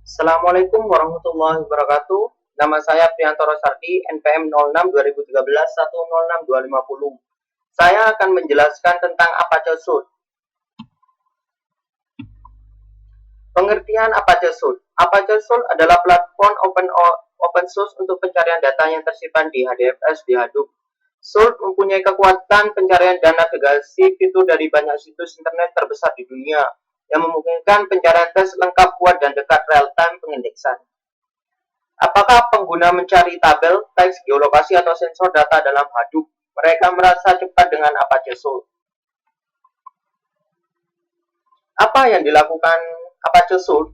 Assalamualaikum warahmatullahi wabarakatuh. Nama saya Priantoro Sardi, NPM 06 2013 106 250. Saya akan menjelaskan tentang Apache Suite. Pengertian Apache Suite. Apache Suite adalah platform open source untuk pencarian data yang tersimpan di HDFS di Hadoop. Suite mempunyai kekuatan pencarian dan navigasi fitur dari banyak situs internet terbesar di dunia, yang memungkinkan pencarian teks lengkap, kuat, dan dekat real-time pengindeksan. Apakah pengguna mencari tabel, teks, geolokasi, atau sensor data dalam Hadoop? Mereka merasa cepat dengan Apache Suite. Apa yang dilakukan Apache Suite?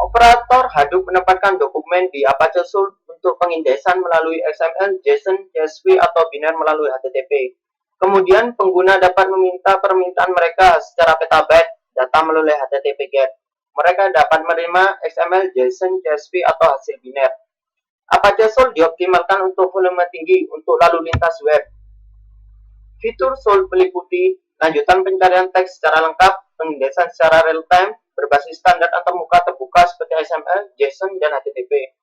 Operator Hadoop menempatkan dokumen di Apache Suite untuk pengindeksan melalui XML, JSON, CSV, atau biner melalui HTTP. Kemudian pengguna dapat meminta permintaan mereka secara petabyte data melalui HTTP GET. Mereka dapat menerima XML, JSON, CSV, atau hasil biner. Apache Suite dioptimalkan untuk volume tinggi untuk lalu lintas web. Fitur Suite meliputi lanjutan pencarian teks secara lengkap, pengindeksan secara real-time, berbasis standar antarmuka terbuka seperti XML, JSON, dan HTTP.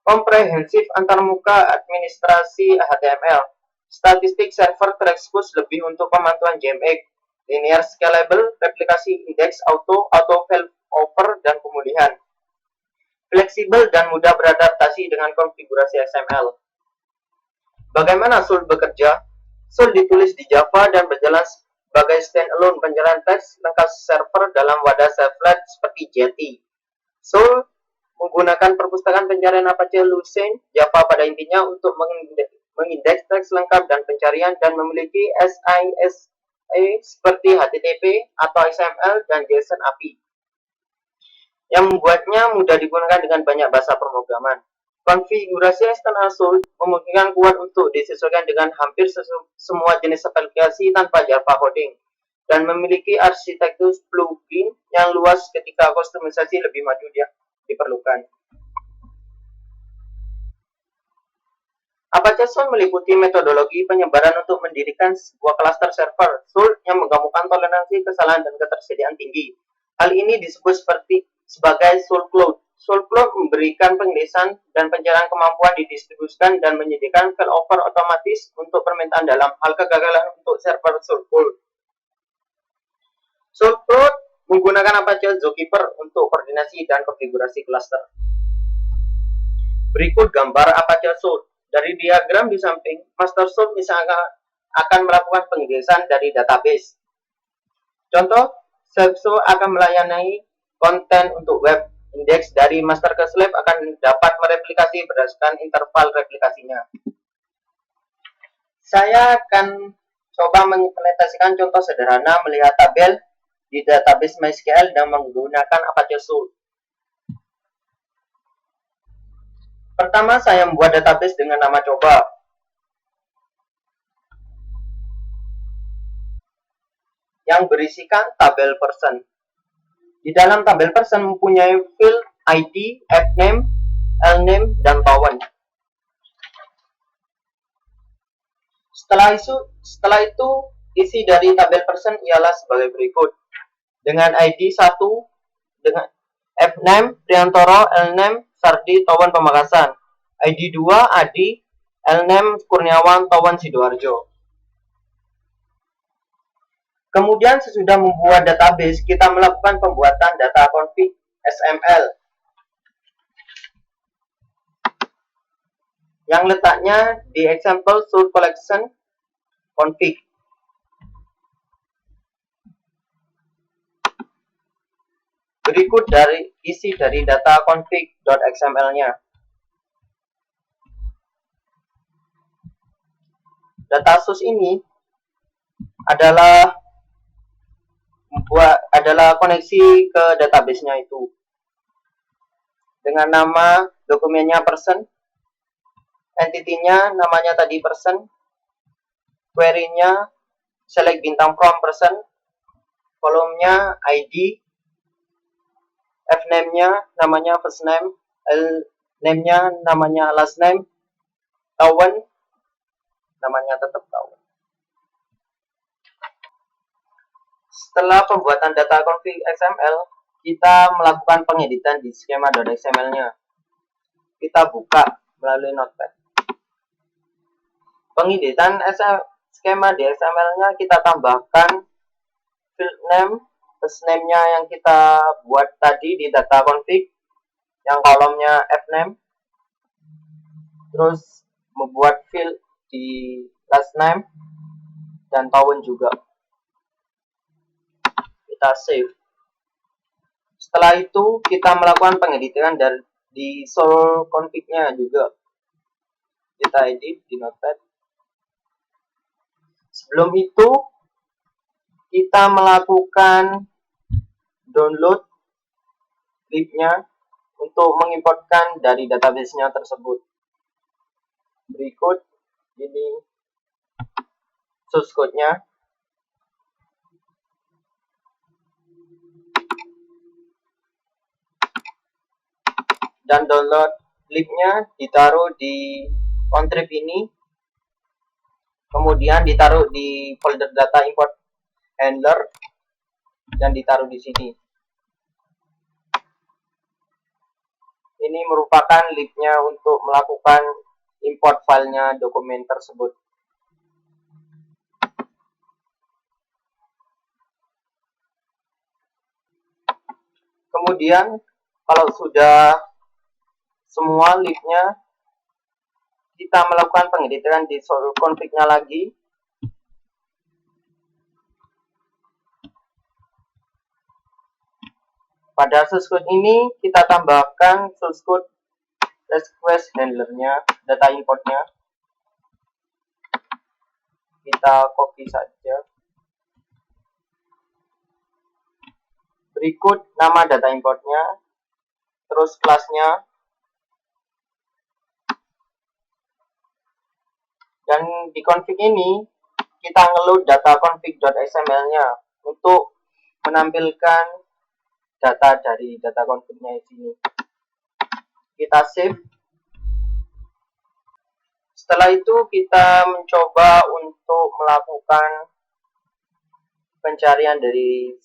Komprehensif antarmuka administrasi HTML. Statistik server terekspos lebih untuk pemantauan JMX. Linear scalable, replikasi indeks auto failover, dan pemulihan. Fleksibel dan mudah beradaptasi dengan konfigurasi XML. Bagaimana Suite bekerja? Suite ditulis di Java dan berjalan sebagai standalone pencarian teks lengkap server dalam wadah servlet seperti Jetty. Suite menggunakan perpustakaan pencarian Apache Lucene Java pada intinya untuk mengindeks teks lengkap dan pencarian, dan memiliki SISA seperti HTTP atau XML dan JSON API yang membuatnya mudah digunakan dengan banyak bahasa pemrograman. Konfigurasi eksternal Suite memungkinkan kuat untuk disesuaikan dengan hampir semua jenis aplikasi tanpa Java coding, dan memiliki arsitektur plugin yang luas ketika kustomisasi lebih maju diperlukan. Apache Suite meliputi metodologi penyebaran untuk mendirikan sebuah klaster server Suite yang menggabungkan toleransi kesalahan dan ketersediaan tinggi. Hal ini disebut sebagai Suite Cloud. Suite Cloud memberikan pengindeksan dan pencarian kemampuan didistribusikan dan menyediakan failover otomatis untuk permintaan dalam hal kegagalan untuk server Suite Cloud. Suite Cloud menggunakan Apache Zookeeper untuk koordinasi dan konfigurasi cluster. Berikut gambar Apache Suite. Dari diagram di samping, master Suite misalnya akan melakukan pengindeksan dari database. Contoh, Suite akan melayani konten untuk web. Indeks dari master ke slave akan dapat mereplikasi berdasarkan interval replikasinya. Saya akan coba mengimplementasikan contoh sederhana melihat tabel di database MySQL dan menggunakan Apache Suite. Pertama, saya membuat database dengan nama coba. Yang berisikan tabel person. Di dalam tabel person mempunyai field ID, fname, lname, dan towen. Setelah itu, isi dari tabel person ialah sebagai berikut. Dengan ID 1, dengan fname, Priantoro, lname, Sardi, towen Pamekasan. ID 2, Adi, lname, Kurniawan, towen Sidoarjo. Kemudian sesudah membuat database, kita melakukan pembuatan data config XML yang letaknya di example Suite collection config. Berikut isi dari data config.xml-nya. Data source ini adalah koneksi ke database-nya itu dengan nama dokumennya person, entity-nya namanya tadi person, query-nya select bintang from person, kolomnya ID, fname-nya namanya first name, lname-nya namanya last name, towen namanya tetap towen. Setelah pembuatan data config XML, kita melakukan pengeditan di skema.xml-nya. Kita buka melalui Notepad. Pengeditan skema di XML-nya kita tambahkan field name, first name-nya yang kita buat tadi di data config, yang kolomnya fname. Terus membuat field di last name dan tahun juga. Kita save. Setelah itu kita melakukan pengeditan di source config-nya juga. Kita edit di Notepad. Sebelum itu kita melakukan download libnya untuk mengimportkan dari database-nya tersebut. Berikut ini source code-nya. Dan download libnya ditaruh di contrib ini. Kemudian ditaruh di folder data import handler dan ditaruh di sini. Ini merupakan libnya untuk melakukan import filenya dokumen tersebut. Kemudian kalau sudah semua libnya, kita melakukan pengeditan di source config-nya lagi. Pada source code ini kita tambahkan source code request handler-nya, data import-nya. Kita copy saja. Berikut nama data import-nya, terus kelasnya, dan di config ini kita ngeload data config.xml-nya untuk menampilkan data dari data config-nya di sini. Kita save. Setelah itu kita mencoba untuk melakukan pencarian dari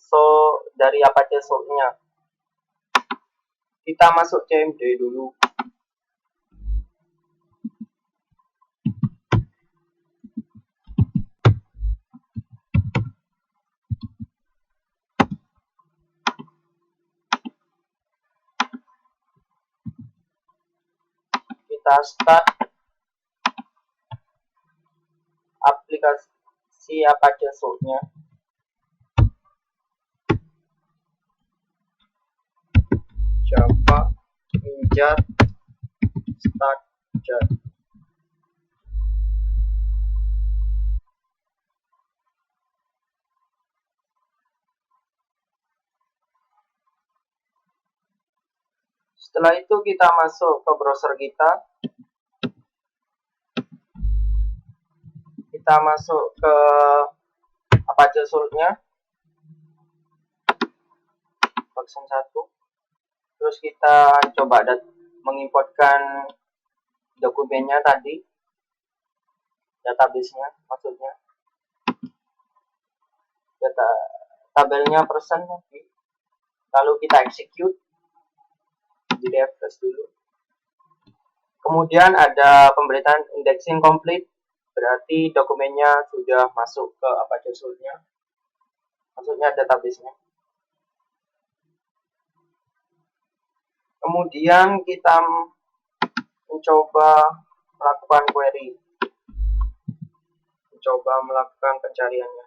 Apache source-nya. Kita masuk CMD dulu. Kita start aplikasi Apache source-nya. Java Ninja start jar. Setelah itu kita masuk ke browser kita. Kita masuk ke Apache source-nya version 1. Terus kita coba mengimportkan dokumennya tadi, database-nya maksudnya. Data tabelnya persen nanti. Lalu kita execute. Di refresh dulu. Kemudian ada pemberitaan indexing complete, berarti dokumennya sudah masuk ke Apache source-nya, maksudnya database-nya. Kemudian kita mencoba melakukan query, mencoba melakukan pencariannya.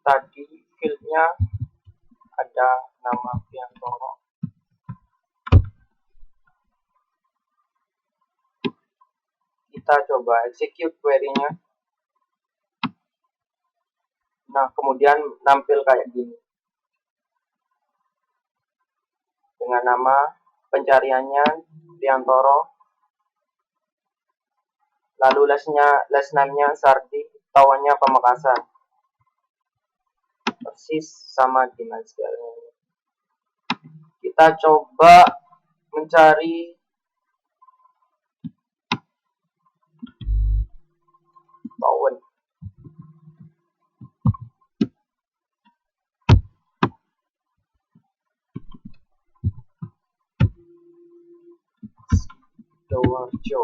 Tadi fieldnya ada nama Priantoro. Kita coba execute query-nya. Nah, kemudian nampil kayak gini. Dengan nama pencariannya Priantoro. Lalu last name-nya Sardi, tawannya Pamekasan. Persis sama dengan scale-nya. Kita coba mencari Bowen. Sidoarjo.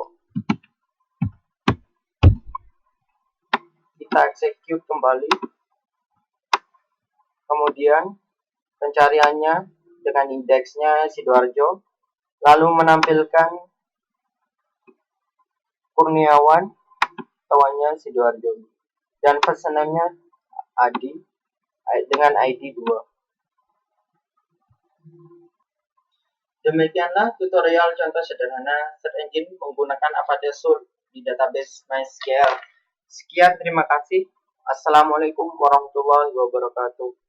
Kita execute kembali. Kemudian pencariannya dengan indeksnya Sidoarjo, lalu menampilkan Kurniawan, kawannya Sidoarjo, dan pesanannya Adi dengan ID 2. Demikianlah tutorial contoh sederhana search engine menggunakan Apache Source di database MySQL. Sekian, terima kasih. Assalamualaikum warahmatullahi wabarakatuh.